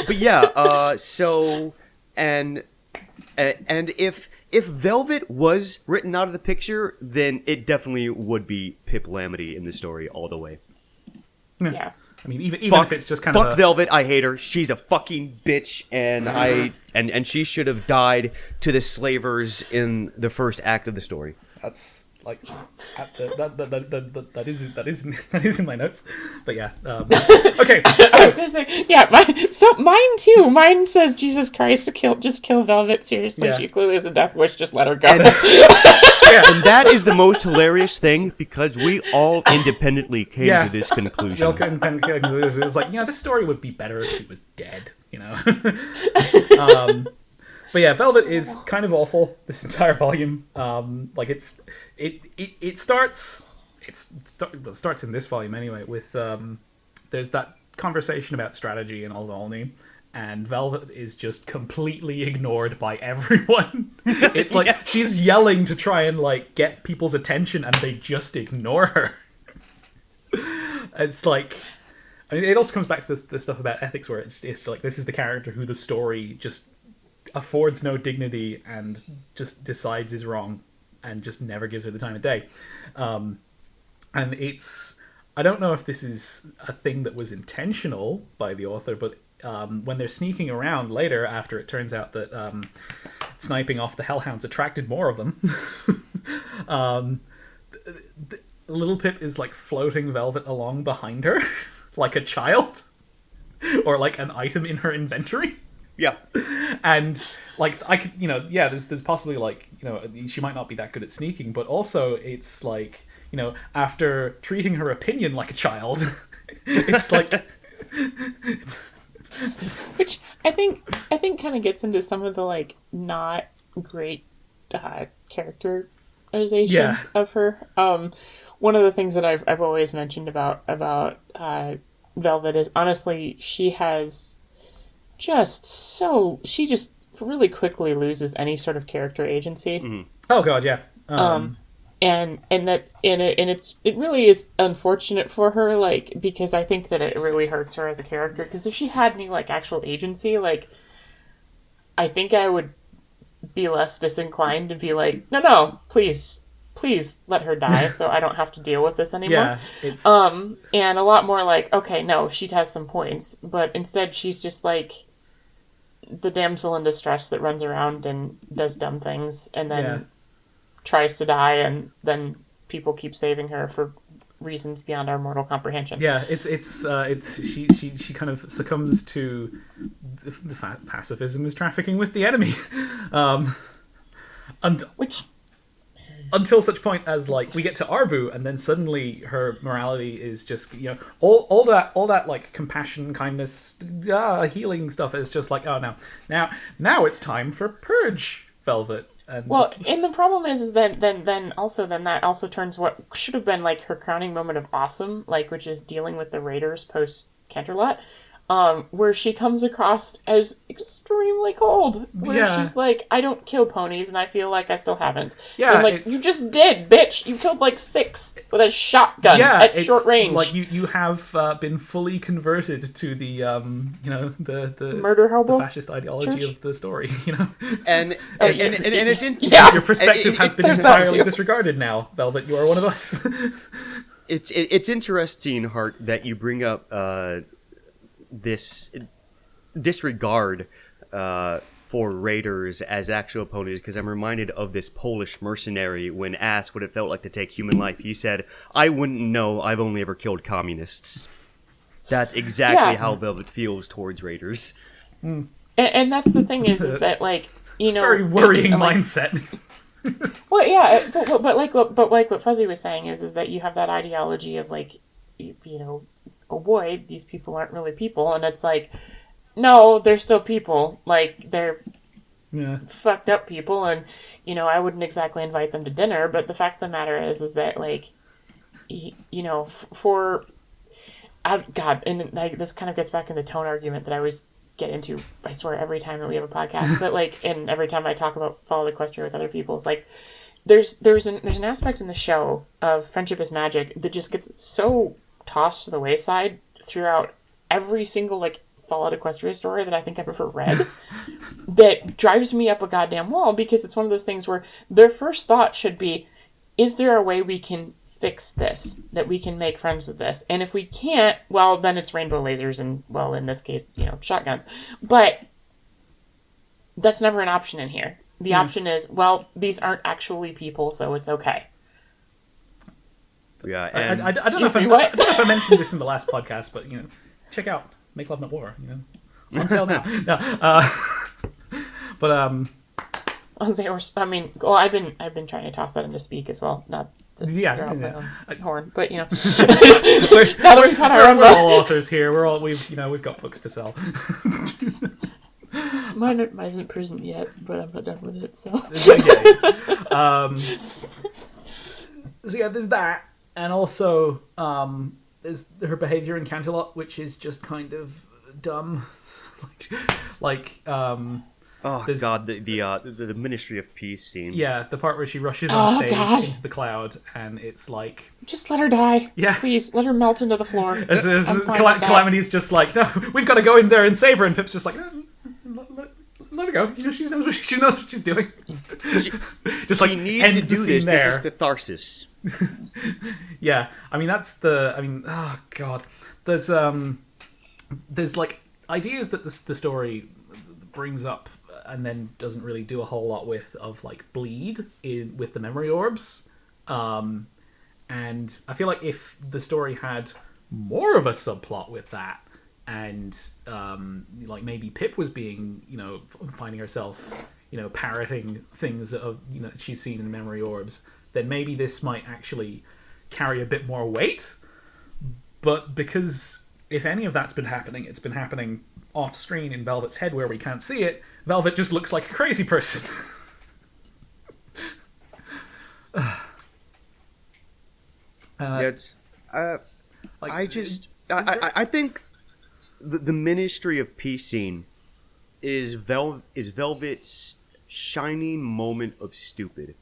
But yeah, so and if Velvet was written out of the picture, then it definitely would be Pip Lamity in the story all the way. Yeah. I mean, even if it's just kind of fuck Velvet, I hate her. She's a fucking bitch, and and she should have died to the slavers in the first act of the story. That's like that is in my notes, but yeah. Okay, I was gonna say mine too. Mine says Jesus Christ, just kill Velvet. Seriously, Yeah. she clearly has a death wish. Just let her go. And that is the most hilarious thing because we all independently came to this conclusion. It's like, this story would be better if she was dead. But yeah, Velvet is kind of awful this entire volume. It starts in this volume anyway with there's that conversation about strategy in Old Olney, and Velvet is just completely ignored by everyone. It's like she's yelling to try and get people's attention, and they just ignore her. It's like, I mean, it also comes back to this stuff about ethics, where it's like this is the character who the story just affords no dignity and just decides is wrong and just never gives her the time of day. And I don't know if this is a thing that was intentional by the author, but when they're sneaking around later, after it turns out that sniping off the Hellhounds attracted more of them, Little Pip is floating Velvet along behind her like a child or like an item in her inventory. Yeah. And I could, there's possibly she might not be that good at sneaking, but also it's after treating her opinion like a child, it's which I think kind of gets into some of the not great characterization of her. One of the things that I've always mentioned about Velvet is, honestly, she just really quickly loses any sort of character agency. Mm-hmm. Oh god, yeah. And it really is unfortunate for her, because I think that it really hurts her as a character, because if she had any actual agency, I think I would be less disinclined to be no, please let her die so I don't have to deal with this anymore. Yeah, and a lot more okay, no, she has some points, but instead she's just the damsel in distress that runs around and does dumb things and then tries to die, and then people keep saving her for reasons beyond our mortal comprehension. Yeah, she kind of succumbs to the fact pacifism is trafficking with the enemy, until such point as we get to Arbu, and then suddenly her morality is just all that compassion, kindness, healing stuff is just now it's time for purge Velvet. And and the problem is that then that also turns what should have been her crowning moment of awesome, which is dealing with the Raiders post Canterlot, where she comes across as extremely cold, where she's I don't kill ponies, and I feel like I still haven't. Yeah, and you just did, bitch. You killed 6 with a shotgun at short range. You have been fully converted to the the murder hobo the fascist ideology of the story. And it's your perspective has been entirely disregarded now, Velvet. You are one of us. It's interesting, Hart, that you bring up this disregard for raiders as actual opponents, because I'm reminded of this Polish mercenary when asked what it felt like to take human life. He said, "I wouldn't know. I've only ever killed communists." That's exactly how Velvet feels towards raiders. And that's the thing is that very worrying mindset. Well, yeah, but what Fuzzy was saying is that you have that ideology of oh boy, these people aren't really people, and it's no, they're still people. They're fucked up people, and I wouldn't exactly invite them to dinner. But the fact of the matter is that God, and this kind of gets back in the tone argument that I always get into, I swear, every time that we have a podcast. But and every time I talk about Follow the Equestria with other people, it's there's an aspect in the show of friendship is magic that just gets so tossed to the wayside throughout every single, like, Fallout Equestria story that I think I've ever read that drives me up a goddamn wall, because it's one of those things where their first thought should be, is there a way we can fix this, that we can make friends with this? And if we can't, well, then it's rainbow lasers and, well, in this case, shotguns. But that's never an option in here. The option is, well, these aren't actually people, so it's okay. Yeah, and I don't know if I mentioned this in the last podcast, but check out Make Love Not War. On sale now. No, but I'll say, I've been trying to toss that into Speak as well, not to throw out my own horn, but now that we've had our own, we're all authors here. We've got books to sell. Mine isn't prison yet, but I'm not done with it. So, so yeah, there's that, and also there's her behavior in Canterlot, which is just kind of dumb. Oh god, the Ministry of Peace scene. Yeah, the part where she rushes on stage into the cloud, and it's like, just let her die. Yeah, please let her melt into the floor. Calamity's just like, no, we've got to go in there and save her, and Pip's just like, let her go. She knows what she's doing. She needs to do this. This is catharsis. Yeah, oh god, there's like ideas that the story brings up and then doesn't really do a whole lot with, of like bleed with the memory orbs, and I feel like if the story had more of a subplot with that, and like maybe Pip was being finding herself parroting things that she's seen in memory orbs, then maybe this might actually carry a bit more weight. But because if any of that's been happening, it's been happening off screen in Velvet's head where we can't see it. Velvet just looks like a crazy person. I think the Ministry of Peace scene is Velvet's shining moment of stupid,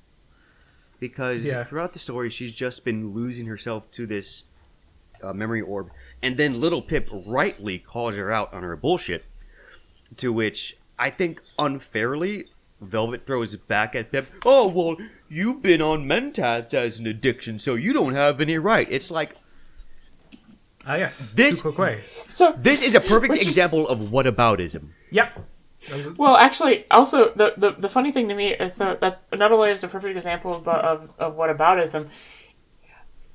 because throughout the story she's just been losing herself to this memory orb, and then little Pip rightly calls her out on her bullshit, to which I think unfairly Velvet throws back at Pip, oh, well, you've been on Mentats as an addiction, so you don't have any right. It's like, yes, this is a perfect example of whataboutism. Yep. Well, actually, also the funny thing to me is, so that's not only is a perfect example of whataboutism,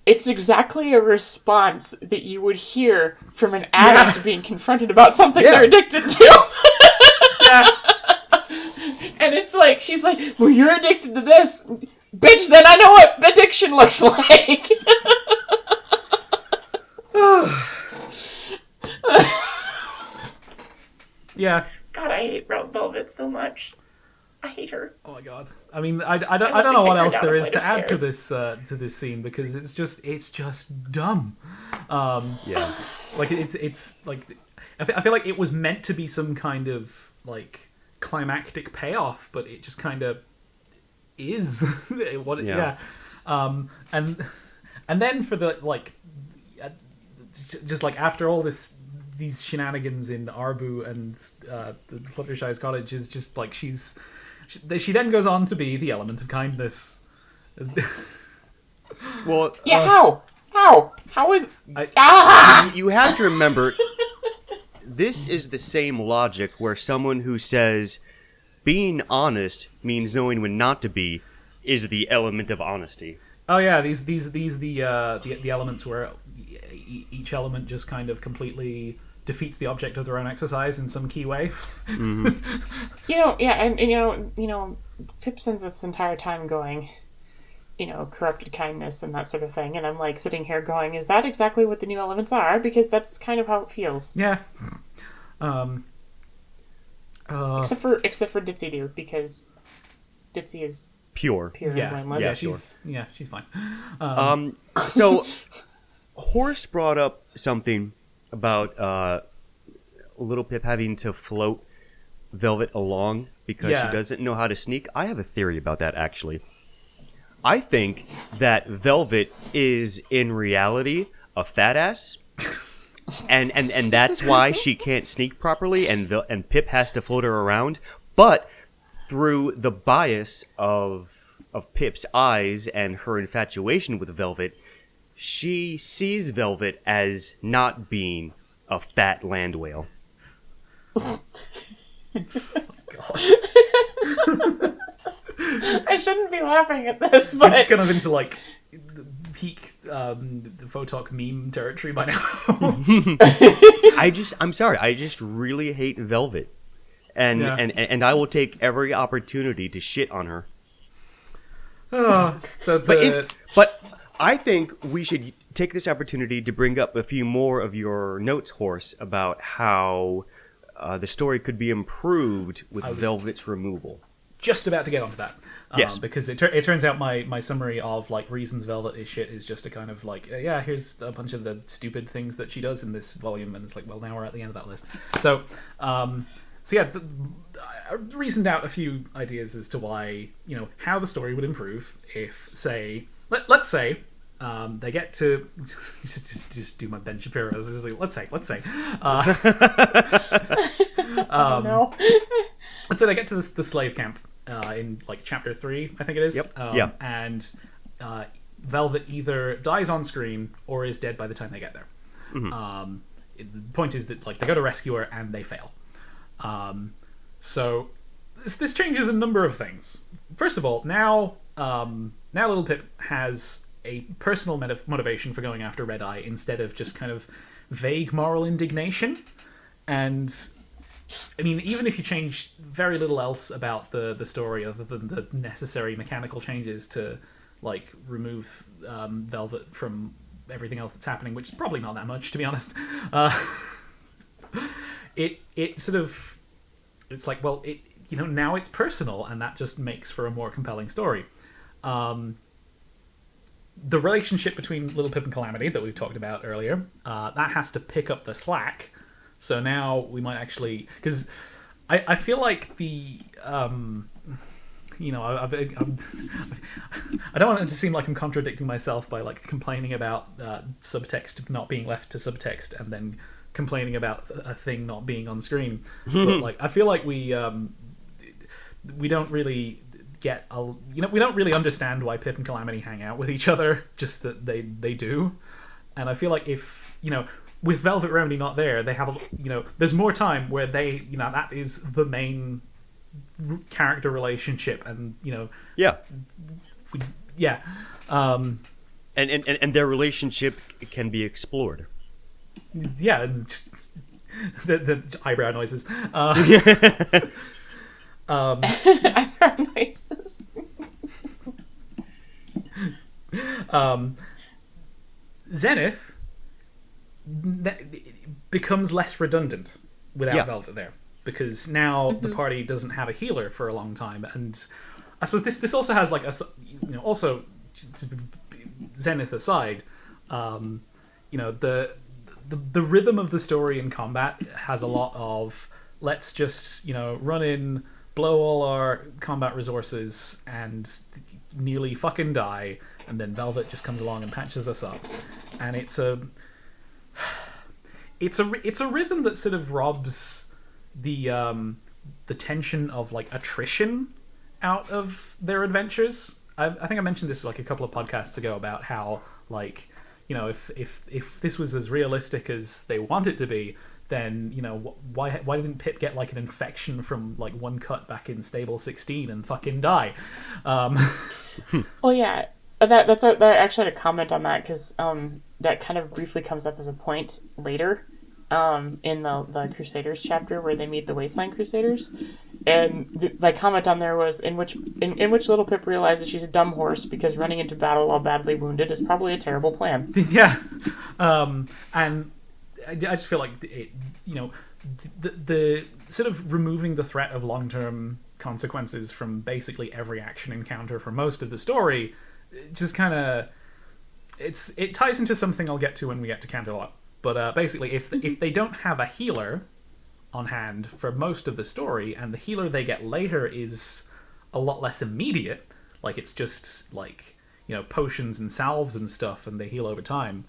it's exactly a response that you would hear from an addict being confronted about something they're addicted to. And it's like, she's like, well, you're addicted to this. Bitch, then I know what addiction looks like. Yeah. God, I hate Velvet so much. I hate her. Oh my god. I mean, I don't know what else there is to add to this scene, because it's just dumb. Like it's like, I feel like it was meant to be some kind of like climactic payoff, but it just kind of is what. Yeah. And then for the like, just like after all these shenanigans in Arbu and the Fluttershy's cottage, is just like she then goes on to be the element of kindness. Well, how is you have to remember, this is the same logic where someone who says being honest means knowing when not to be is the element of honesty. Oh yeah, these the elements where each element just kind of completely defeats the object of their own exercise in some key way. Mm-hmm. and Pip spends this entire time going, corrupted kindness and that sort of thing, and I'm like sitting here going, is that exactly what the new elements are? Because that's kind of how it feels. Yeah. Except for Ditsy Doo, because Ditsy is pure and blameless. Yeah, she's fine. So Horse brought up something about little Pip having to float Velvet along because she doesn't know how to sneak. I have a theory about that, actually. I think that Velvet is in reality a fat ass, and that's why she can't sneak properly, and Pip has to float her around. But through the bias of Pip's eyes and her infatuation with Velvet, she sees Velvet as not being a fat land whale. God. I shouldn't be laughing at this, but It's kind of into like peak Photok meme territory by now. I'm sorry, I just really hate Velvet. And I will take every opportunity to shit on her. But I think we should take this opportunity to bring up a few more of your notes, Horse, about how the story could be improved with Velvet's removal. Just about to get onto that. Yes. Because it turns out my summary of like reasons Velvet is shit is just a kind of like, here's a bunch of the stupid things that she does in this volume, and it's like, well, now we're at the end of that list. So, I reasoned out a few ideas as to why, how the story would improve if, say, let's say, they get to just do my Ben Shapiro. Let's say, no. let's say they get to the slave camp in like chapter 3, I think it is. Yep. And Velvet either dies on screen or is dead by the time they get there. Mm-hmm. The point is that like they go to rescue her and they fail. So this changes a number of things. First of all, now Little Pip has a personal motivation for going after Red Eye instead of just kind of vague moral indignation. And I mean, even if you change very little else about the story other than the necessary mechanical changes to like remove Velvet from everything else that's happening, which is probably not that much, to be honest, it sort of, it's like, well, now it's personal, and that just makes for a more compelling story. The relationship between Little Pip and Calamity that we've talked about earlier, that has to pick up the slack. So now we might actually, because I feel like the I don't want it to seem like I'm contradicting myself by like complaining about subtext not being left to subtext and then complaining about a thing not being on screen. But like I feel like we don't really get we don't really understand why Pip and Calamity hang out with each other, just that they do. And I feel like if with Velvet Remedy not there, they have there's more time where they that is the main character relationship, and and their relationship can be explored. Yeah, and just the eyebrow noises. Eyebrow noises. Zenith becomes less redundant without Velvet there, because now the party doesn't have a healer for a long time, and I suppose this also has like also Zenith aside, the rhythm of the story in combat has a lot of let's just run in, blow all our combat resources and nearly fucking die, and then Velvet just comes along and patches us up, and it's a rhythm that sort of robs the tension of like attrition out of their adventures. I think I mentioned this like a couple of podcasts ago about how like if this was as realistic as they want it to be, then why didn't Pip get like an infection from like one cut back in Stable 16 and fucking die? Well, yeah, that I actually had a comment on that, because that kind of briefly comes up as a point later in the Crusaders chapter where they meet the Wasteland Crusaders, and my comment on there was in which Little Pip realizes she's a dumb horse because running into battle while badly wounded is probably a terrible plan. Yeah, and I just feel like it, the sort of removing the threat of long-term consequences from basically every action encounter for most of the story, just kind of it ties into something I'll get to when we get to Canterlot. But basically, if they don't have a healer on hand for most of the story, and the healer they get later is a lot less immediate, like it's just like potions and salves and stuff, and they heal over time.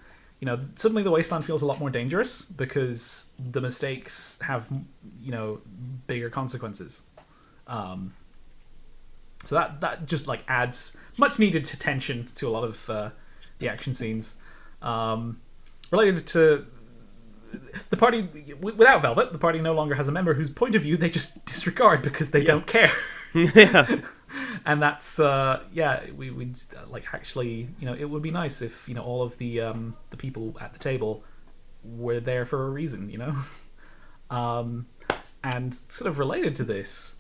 suddenly the wasteland feels a lot more dangerous because the mistakes have, bigger consequences. So that just like adds much needed tension to a lot of the action scenes. Related to the party, without Velvet, the party no longer has a member whose point of view they just disregard because they don't care. Yeah. And that's we'd like actually, it would be nice if all of the people at the table were there for a reason, and sort of related to this,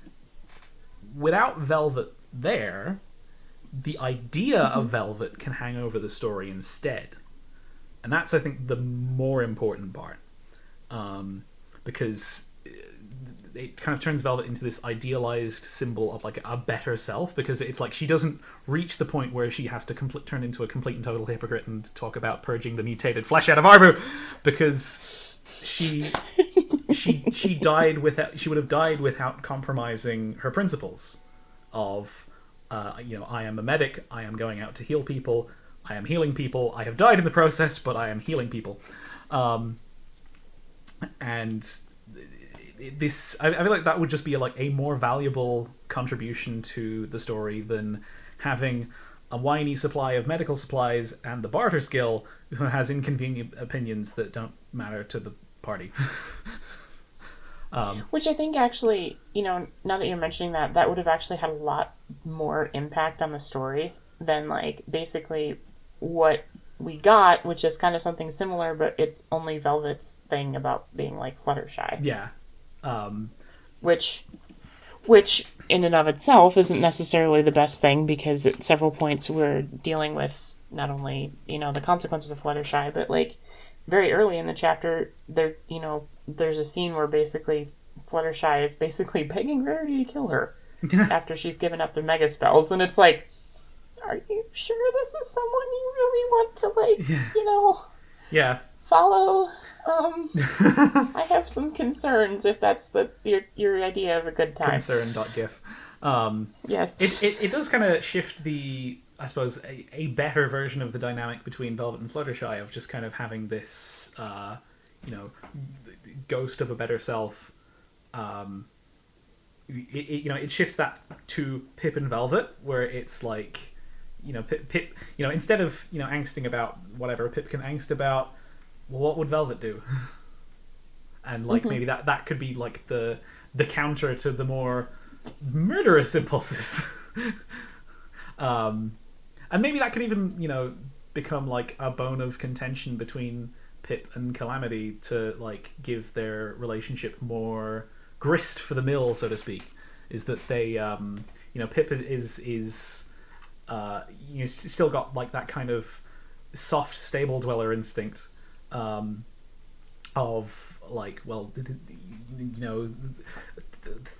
without Velvet there, the idea of Velvet can hang over the story instead, and that's, I think, the more important part, because it kind of turns Velvet into this idealized symbol of like a better self, because it's like she doesn't reach the point where she has to turn into a complete and total hypocrite and talk about purging the mutated flesh out of Arbu, because she would have died without compromising her principles of I am a medic, I am going out to heal people, I am healing people, I have died in the process, but I am healing people, and this, I feel like that would just be like a more valuable contribution to the story than having a whiny supply of medical supplies and the barter skill who has inconvenient opinions that don't matter to the party. Which I think actually, now that you're mentioning that would have actually had a lot more impact on the story than like basically what we got, which is kind of something similar, but it's only Velvet's thing about being like Fluttershy. Yeah. Which in and of itself isn't necessarily the best thing, because at several points we're dealing with not only, the consequences of Fluttershy, but like very early in the chapter there, there's a scene where basically Fluttershy is basically begging Rarity to kill her after she's given up the mega spells, and it's like, are you sure this is someone you really want to yeah. follow? I have some concerns if that's your idea of a good time. Concern.gif. Yes. It does kind of shift the, I suppose, a better version of the dynamic between Velvet and Fluttershy, of just kind of having this, ghost of a better self. It shifts that to Pip and Velvet, where it's like, Pip, instead of, angsting about whatever Pip can angst about, well, what would Velvet do? And like maybe that could be like the counter to the more murderous impulses. And maybe that could even, become like a bone of contention between Pip and Calamity to like give their relationship more grist for the mill, so to speak. Is that they, Pip is still got like that kind of soft, stable dweller instinct, of like, well,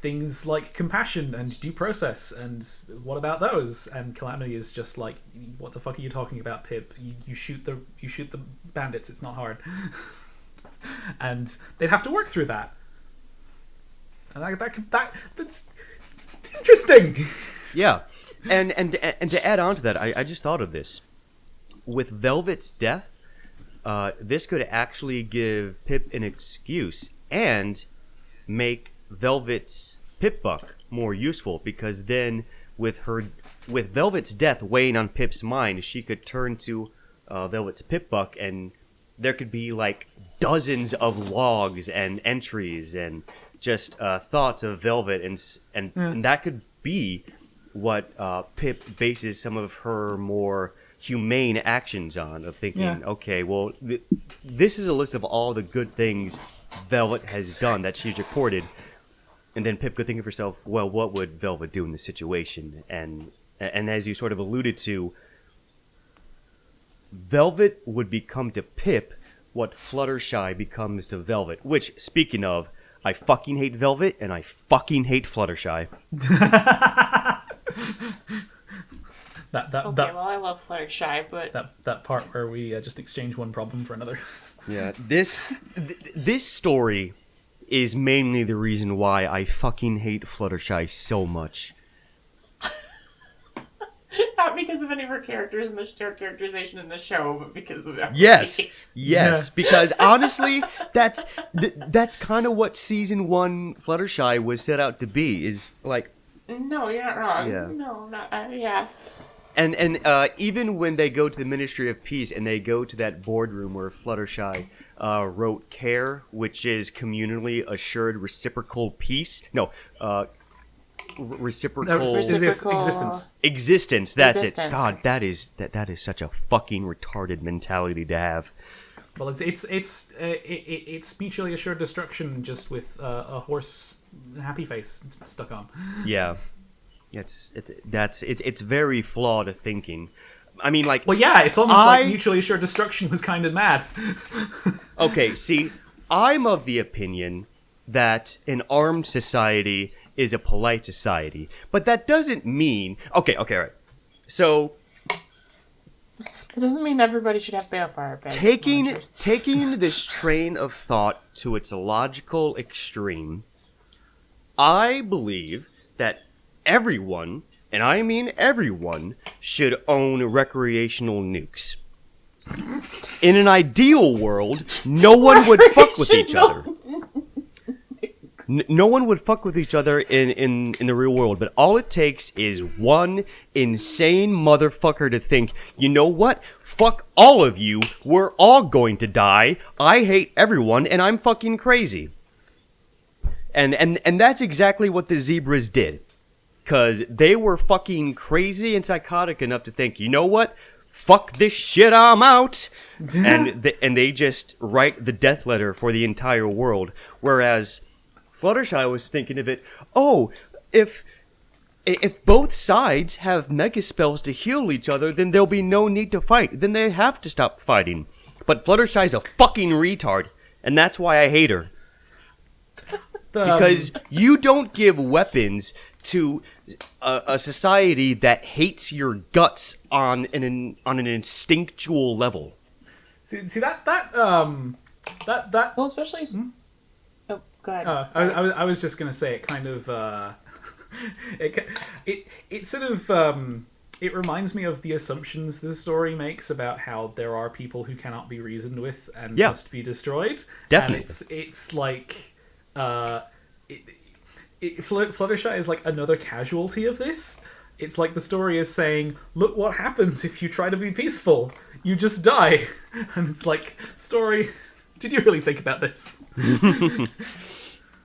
things like compassion and due process, and what about those? And Calamity is just like, what the fuck are you talking about, Pip? You shoot the bandits, it's not hard. And they'd have to work through that, and that's interesting. Yeah, and to add on to that, I just thought of this. With Velvet's death, this could actually give Pip an excuse and make Velvet's Pip-Buck more useful, because then with Velvet's death weighing on Pip's mind, she could turn to Velvet's Pip-Buck, and there could be like dozens of logs and entries and just thoughts of Velvet, and that could be what Pip bases some of her more humane actions on, of thinking, okay, well, this is a list of all the good things Velvet has done that she's reported, and then Pip could think of herself, well, what would Velvet do in this situation? And as you sort of alluded to, Velvet would become to Pip what Fluttershy becomes to Velvet, which, speaking of, I fucking hate Velvet and I fucking hate Fluttershy. Well, I love Fluttershy, but that part where we just exchange one problem for another. Yeah, this story is mainly the reason why I fucking hate Fluttershy so much. not because of any of her characters in the her characterization in the show, but because of everything. Yes, Yeah. because honestly, that's kind of what season 1 Fluttershy was set out to be. Is like, No, you're not wrong. Yeah. No, not yeah. and even when they go to the Ministry of Peace and they go to that boardroom where Fluttershy wrote "care," which is communally assured reciprocal peace. No, reciprocal Existence. existence. That's Existence. it. God, that is such a fucking retarded mentality to have. Well, it's mutually assured destruction, just with a horse happy face stuck on. Yeah, it's very flawed thinking. I mean, like, Well, yeah, it's almost like mutually assured destruction was kind of mad. okay, see, I'm of the opinion that an armed society is a polite society, but that doesn't mean all right. So It doesn't mean everybody should have balefire. taking this train of thought to its logical extreme, I believe that everyone, and I mean everyone, should own recreational nukes. In an ideal world, no one would fuck with each other. No one would fuck with each other in the real world, but all it takes is one insane motherfucker to think, you know what? Fuck all of you. We're all going to die. I hate everyone, and I'm fucking crazy. And that's exactly what the zebras did. Because they were fucking crazy and psychotic enough to think, you know what? Fuck this shit, I'm out. and they just write the death letter for the entire world. Whereas Fluttershy was thinking of it, oh, if both sides have mega spells to heal each other, then there'll be no need to fight. Then they have to stop fighting. But Fluttershy's a fucking retard, and that's why I hate her. Because you don't give weapons to a society that hates your guts on an instinctual level. See that Well, especially. Oh, go ahead. I was just gonna say it kind of it sort of it reminds me of the assumptions the story makes about how there are people who cannot be reasoned with and must be destroyed. Definitely. And it's like Fluttershy is like another casualty of this. It's like the story is saying, look what happens if you try to be peaceful. You just die. And it's like, story, did you really think about this?